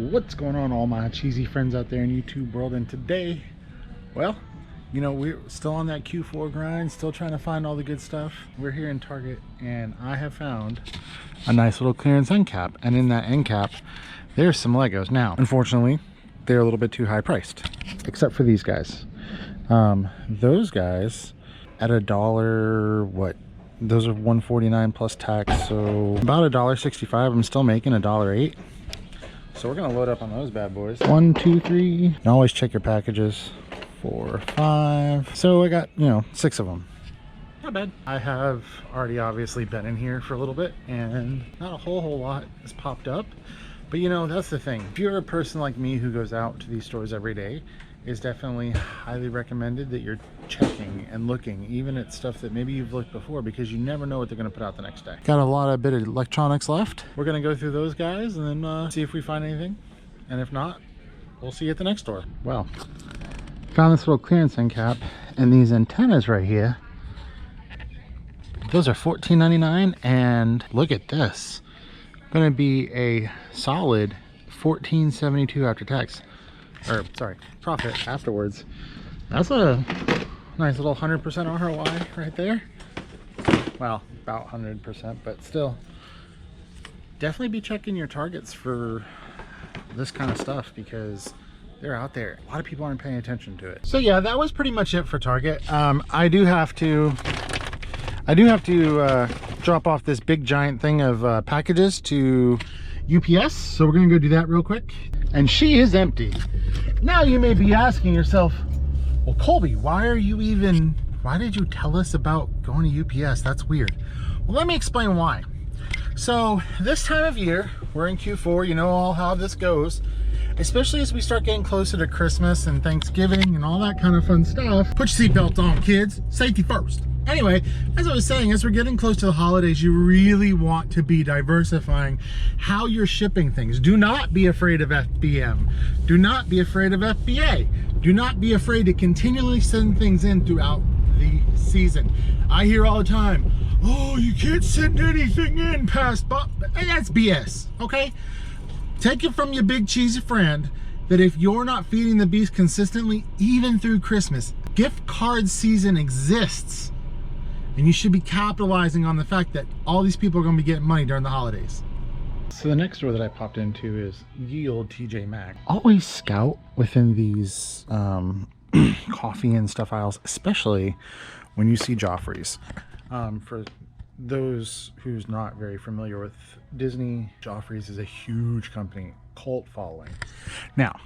What's going on, all my cheesy friends out there in YouTube world? And today, well, you know, we're still on that Q4 grind, still trying to find all the good stuff. We're here in Target and I have found a nice little clearance end cap, and in that end cap there's some Legos. Now unfortunately they're a little bit too high priced, except for these guys. Those guys at $1, what, those are $1.49 plus tax, so about $1.65. I'm still making $1.08. So we're gonna load up on those bad boys. 1, 2, 3. And always check your packages. 4, 5. So I got, you know, 6 of them. Not bad. I have already obviously been in here for a little bit and not a whole lot has popped up. But you know, that's the thing. If you're a person like me who goes out to these stores every day, it's definitely highly recommended that you're checking and looking even at stuff that maybe you've looked before, because you never know what they're going to put out the next day. Got a bit of electronics left. We're going to go through those guys and then see if we find anything, and if not, we'll see you at the next store. Well, found this little clearance end cap, and these antennas right here, those are $14.99, and look at this, going to be a solid $14.72 after tax, or sorry, profit afterwards. That's a nice little 100% ROI right there. Well, about 100%, but still, definitely be checking your targets for this kind of stuff, because they're out there. A lot of people aren't paying attention to it. So yeah, that was pretty much it for Target. I do have to drop off this big giant thing of packages to UPS, so we're gonna go do that real quick. And she is empty. Now you may be asking yourself, well, Colby, why did you tell us about going to UPS? That's weird. Well, let me explain why. So this time of year, we're in Q4, you know all how this goes, especially as we start getting closer to Christmas and Thanksgiving and all that kind of fun stuff. Put your seatbelts on, kids. Safety first. Anyway, as I was saying, as we're getting close to the holidays, you really want to be diversifying how you're shipping things. Do not be afraid of FBM. Do not be afraid of FBA. Do not be afraid to continually send things in throughout the season. I hear all the time, oh, you can't send anything in past, but that's BS, okay? Take it from your big cheesy friend that if you're not feeding the beast consistently, even through Christmas, gift card season exists. And you should be capitalizing on the fact that all these people are going to be getting money during the holidays. So the next store that I popped into is ye old TJ Maxx. Always scout within these coffee and stuff aisles, especially when you see Joffrey's. For those who's not very familiar with Disney, Joffrey's is a huge company, cult following. Now,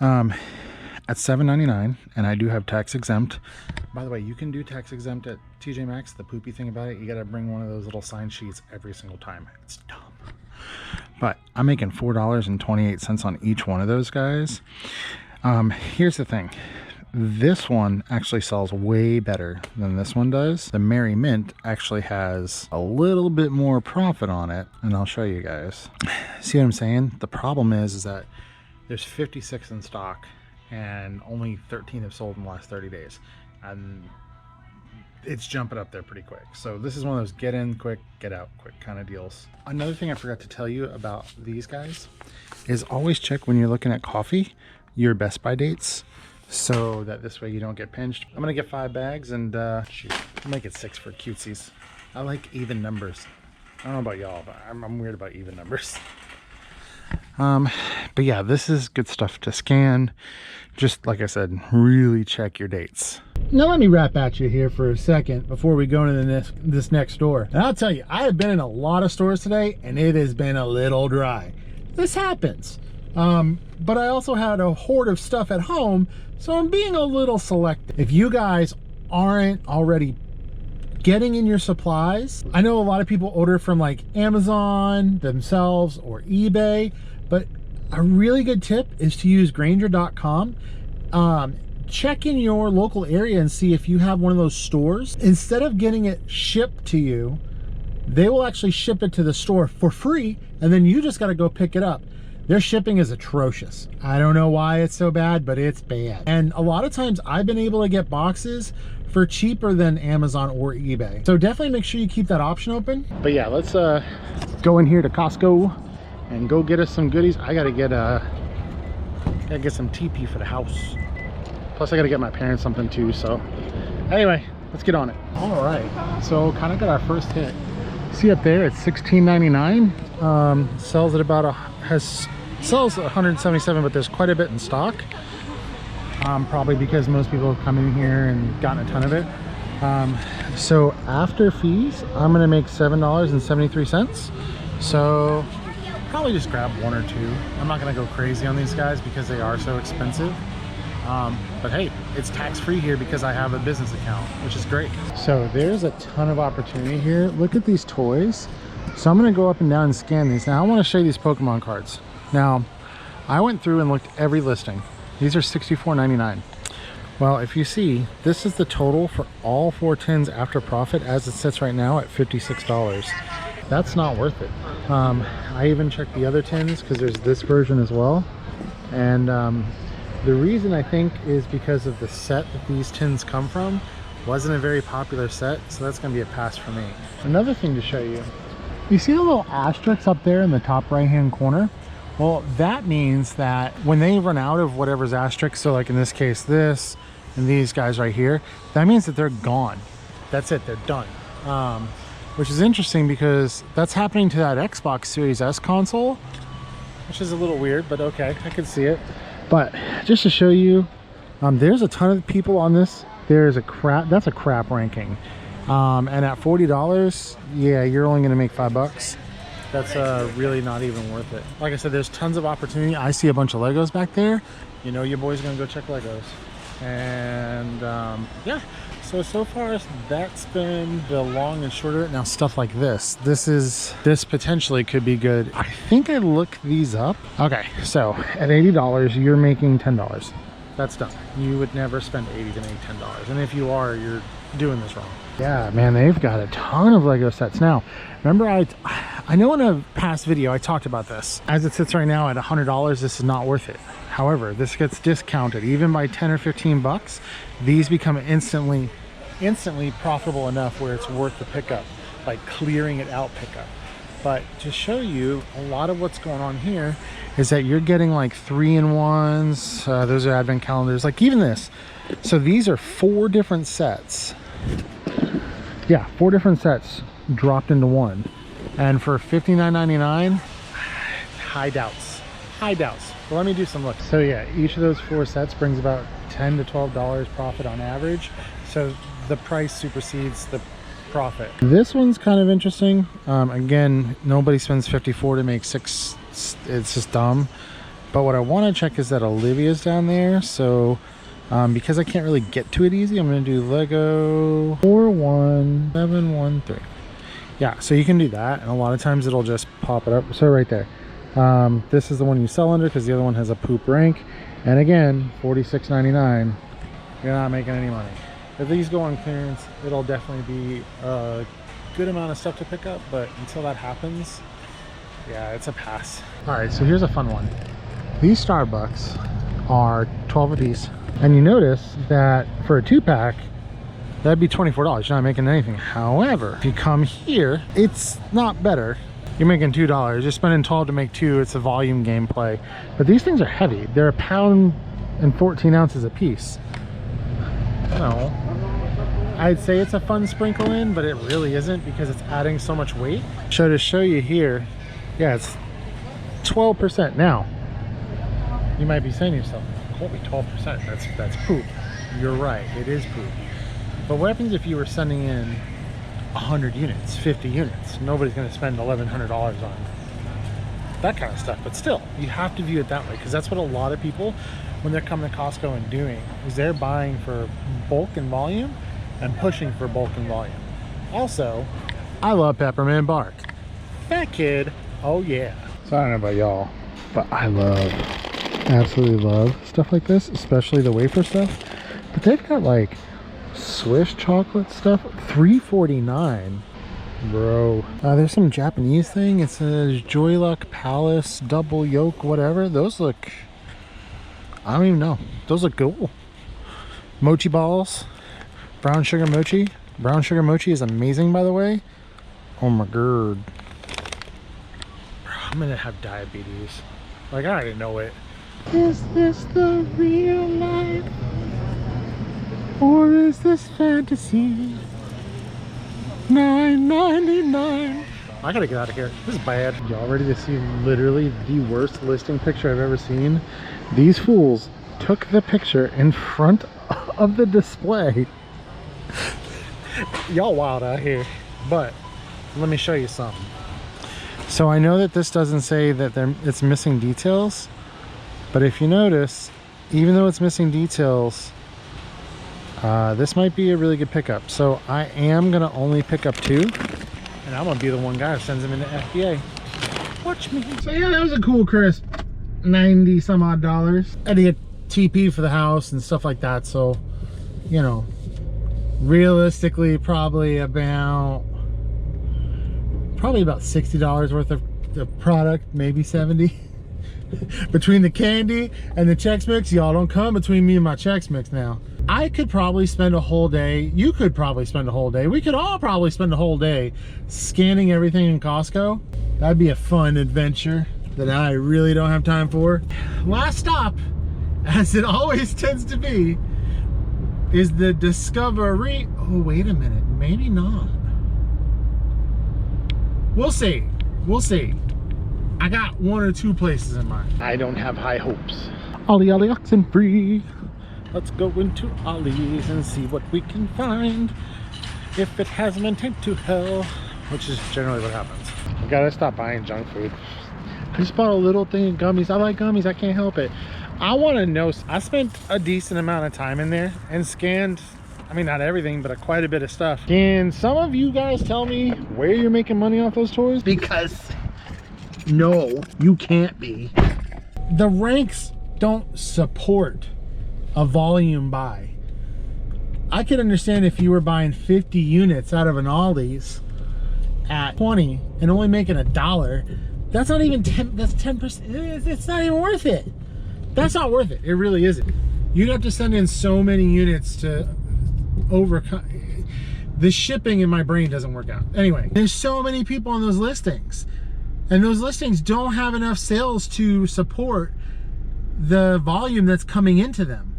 at $7.99, and I do have tax exempt. By the way, you can do tax exempt at TJ Maxx. The poopy thing about it, you gotta bring one of those little sign sheets every single time. It's dumb. But I'm making $4.28 on each one of those guys. Here's the thing. This one actually sells way better than this one does. The Merry Mint actually has a little bit more profit on it, and I'll show you guys. See what I'm saying? The problem is that there's 56 in stock and only 13 have sold in the last 30 days. And it's jumping up there pretty quick. So this is one of those get in quick, get out quick kind of deals. Another thing I forgot to tell you about these guys is always check when you're looking at coffee, your Best By dates, so that this way you don't get pinched. I'm gonna get 5 bags and shoot, I'll make it 6 for cutesies. I like even numbers. I don't know about y'all, but I'm weird about even numbers. But yeah, this is good stuff to scan. Just like I said, really check your dates. Now let me wrap at you here for a second before we go into this next store. And I'll tell you, I have been in a lot of stores today and it has been a little dry. This happens. But I also had a hoard of stuff at home, so I'm being a little selective. If you guys aren't already getting in your supplies, I know a lot of people order from like Amazon themselves or eBay, but a really good tip is to use Granger.com. Check in your local area and see if you have one of those stores. Instead of getting it shipped to you, they will actually ship it to the store for free, and then you just got to go pick it up. Their shipping is atrocious. I don't know why it's so bad, but it's bad. And a lot of times I've been able to get boxes for cheaper than Amazon or eBay. So definitely make sure you keep that option open. But yeah, let's go in here to Costco and go get us some goodies. I gotta get some TP for the house. Plus I gotta get my parents something too. So anyway, let's get on it. All right, so kind of got our first hit. See up there, it's $16.99. Sells at about sells 177, but there's quite a bit in stock. Probably because most people have come in here and gotten a ton of it. So after fees, I'm gonna make $7.73. So probably just grab one or two. I'm not gonna go crazy on these guys because they are so expensive. But hey, it's tax-free here because I have a business account, which is great. So there's a ton of opportunity here. Look at these toys. So I'm gonna go up and down and scan these. Now I wanna show you these Pokemon cards. Now, I went through and looked at every listing. These are $64.99. Well, if you see, this is the total for all 4 tins after profit as it sits right now at $56. That's not worth it. I even checked the other tins because there's this version as well. And the reason I think is because of the set that these tins come from wasn't a very popular set, so that's gonna be a pass for me. Another thing to show you, you see the little asterisks up there in the top right hand corner? Well, that means that when they run out of whatever's asterisk, so like in this case this and these guys right here, that means that they're gone. That's it, they're done. Which is interesting because that's happening to that Xbox Series S console, which is a little weird, but okay, I can see it. But just to show you, there's a ton of people on this. That's a crap ranking. And at $40, yeah, you're only gonna make $5. That's really not even worth it. Like I said, there's tons of opportunity. I see a bunch of Legos back there. You know your boy's gonna go check Legos. And yeah, so far that's been the long and short of it. Now stuff like this potentially could be good. I think I looked these up. Okay, so at $80, you're making $10. That's done. You would never spend $80 to make $10. And if you are, you're doing this wrong. Yeah, man, they've got a ton of Lego sets. Now, remember I know in a past video I talked about this. As it sits right now at $100, this is not worth it. However, this gets discounted even by 10 or 15 bucks. These become instantly profitable enough where it's worth the pickup, like clearing it out pickup. But to show you a lot of what's going on here is that you're getting like 3-in-1s. Those are advent calendars, like even this. So these are 4 different sets. Yeah, 4 different sets dropped into one. And for $59.99, high doubts. Well, let me do some looks. So yeah, each of those 4 sets brings about $10 to $12 profit on average. So the price supersedes the profit. This one's kind of interesting. Again, nobody spends $54 to make 6. It's just dumb. But what I want to check is that Olivia's down there. So because I can't really get to it easy, I'm going to do Lego 41713. Yeah, so you can do that, and a lot of times it'll just pop it up. So right there, this is the one you sell under because the other one has a poop rank. And again, $46.99. You're not making any money. If these go on clearance, it'll definitely be a good amount of stuff to pick up, but until that happens, yeah, it's a pass. All right, so here's a fun one. These Starbucks are 12 a piece, and you notice that for a 2-pack, that'd be $24. You're not making anything. However, if you come here, it's not better. You're making $2. You're spending 12 to make 2. It's a volume gameplay. But these things are heavy. They're 1 pound and 14 ounces a piece. No, I'd say it's a fun sprinkle in, but it really isn't because it's adding so much weight. So to show you here, yeah, it's 12%. Now, you might be saying to yourself, Colby, 12%, that's poop. You're right, it is poop. But what happens if you were sending in 100 units, 50 units? Nobody's gonna spend $1,100 on that kind of stuff. But still, you have to view it that way because that's what a lot of people, when they're coming to Costco and doing, is they're buying for bulk and volume and pushing for bulk and volume. Also, I love peppermint bark. Fat kid, oh yeah. So I don't know about y'all, but I absolutely love stuff like this, especially the wafer stuff. But they've got like Swiss chocolate stuff, $3.49. Bro, there's some Japanese thing. It says Joy Luck Palace double yolk whatever. Those look, I don't even know, those look cool. Mochi balls, brown sugar mochi. Brown sugar mochi is amazing, by the way. Oh my god, I'm gonna have diabetes. Like, I already know it. Is this the real life? Or is this fantasy? $9.99. I gotta get out of here. This is bad. Y'all ready to see literally the worst listing picture I've ever seen? These fools took the picture in front of the display. Y'all wild out here. But let me show you something. So I know that this doesn't say that it's missing details, but if you notice, even though it's missing details, this might be a really good pickup. So I am gonna only pick up 2, and I'm gonna be the one guy who sends them into FBA. Watch me. So yeah, that was a cool crisp 90 some odd dollars. I had to get TP for the house and stuff like that, so you know, realistically probably about $60 worth of product, maybe 70. Between the candy and the Chex Mix, y'all don't come between me and my Chex Mix now. I could probably spend a whole day, you could probably spend a whole day, we could all probably spend a whole day scanning everything in Costco. That'd be a fun adventure that I really don't have time for. Last stop, as it always tends to be, is the Discovery. Oh, wait a minute, maybe not. We'll see, we'll see. I got 1 or 2 places in mind. I don't have high hopes. Ollie, Ollie, oxen free. Let's go into Ollie's and see what we can find. If it hasn't been taken to hell, which is generally what happens. I gotta stop buying junk food. I just bought a little thing of gummies. I like gummies, I can't help it. I wanna know, I spent a decent amount of time in there and scanned, I mean, not everything, but quite a bit of stuff. Can some of you guys tell me where you're making money off those toys? Because no, you can't be. The ranks don't support a volume buy. I could understand if you were buying 50 units out of an Ollies at 20 and only making $1. That's not even 10, that's 10%. It's not even worth it. That's not worth it. It really isn't. You'd have to send in so many units to overcome. The shipping in my brain doesn't work out. Anyway, there's so many people on those listings, and those listings don't have enough sales to support the volume that's coming into them.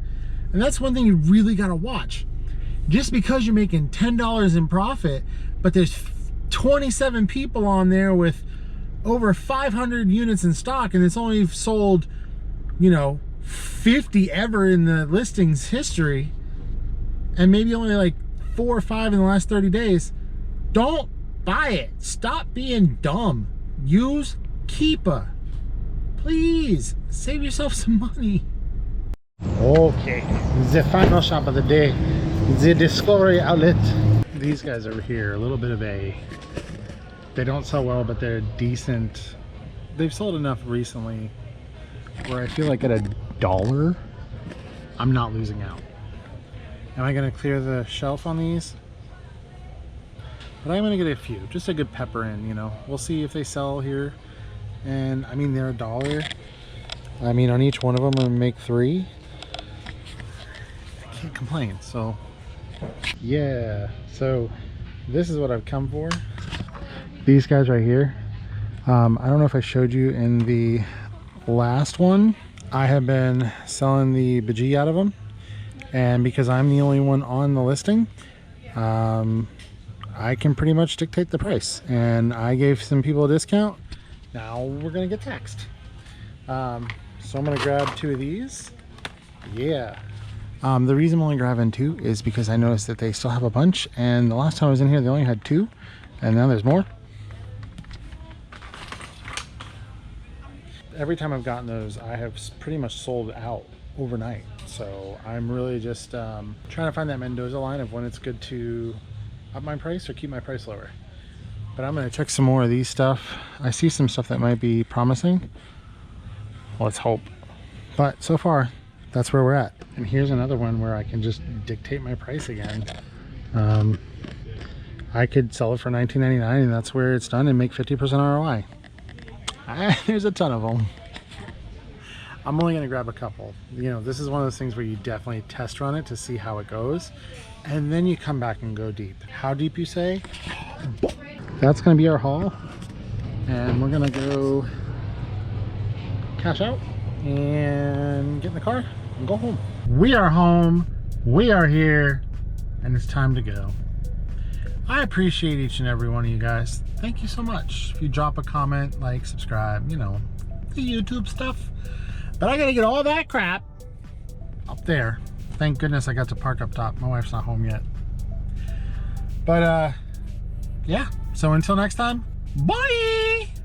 And that's one thing you really got to watch. Just because you're making $10 in profit, but there's 27 people on there with over 500 units in stock, and it's only sold, you know, 50 ever in the listings history, and maybe only like 4 or 5 in the last 30 days, don't buy it. Stop being dumb. Use Keepa. Please save yourself some money. Okay, the final shop of the day, the Discovery outlet. These guys over here, a little bit of a, they don't sell well, but they're decent. They've sold enough recently where I feel like at $1 I'm not losing out. Am I gonna clear the shelf on these? But I'm gonna get a few, just a good pepper in, you know. We'll see if they sell here. And I mean, they're $1. I mean, on each one of them I'm gonna make 3. I can't complain. So yeah, so this is what I've come for. These guys right here. I don't know if I showed you in the last one. I have been selling the bajee out of them, and because I'm the only one on the listing, I can pretty much dictate the price, and I gave some people a discount. Now we're gonna get taxed. So I'm gonna grab 2 of these. Yeah. The reason I'm only grabbing 2 is because I noticed that they still have a bunch, and the last time I was in here they only had 2, and now there's more. Every time I've gotten those, I have pretty much sold out overnight. So I'm really just trying to find that Mendoza line of when it's good to up my price or keep my price lower. But I'm gonna check some more of these stuff. I see some stuff that might be promising. Let's hope. But so far, that's where we're at. And here's another one where I can just dictate my price again. I could sell it for $19.99, and that's where it's done, and make 50% ROI. There's a ton of them. I'm only gonna grab a couple. You know, this is one of those things where you definitely test run it to see how it goes, and then you come back and go deep. How deep, you say? That's gonna be our haul, and we're gonna go cash out and get in the car and go home. We are home, we are here, and it's time to go. I appreciate each and every one of you guys. Thank you so much. If you drop a comment, like, subscribe, you know, the YouTube stuff. But I gotta get all that crap up there. Thank goodness I got to park up top. My wife's not home yet. But yeah, so until next time, bye!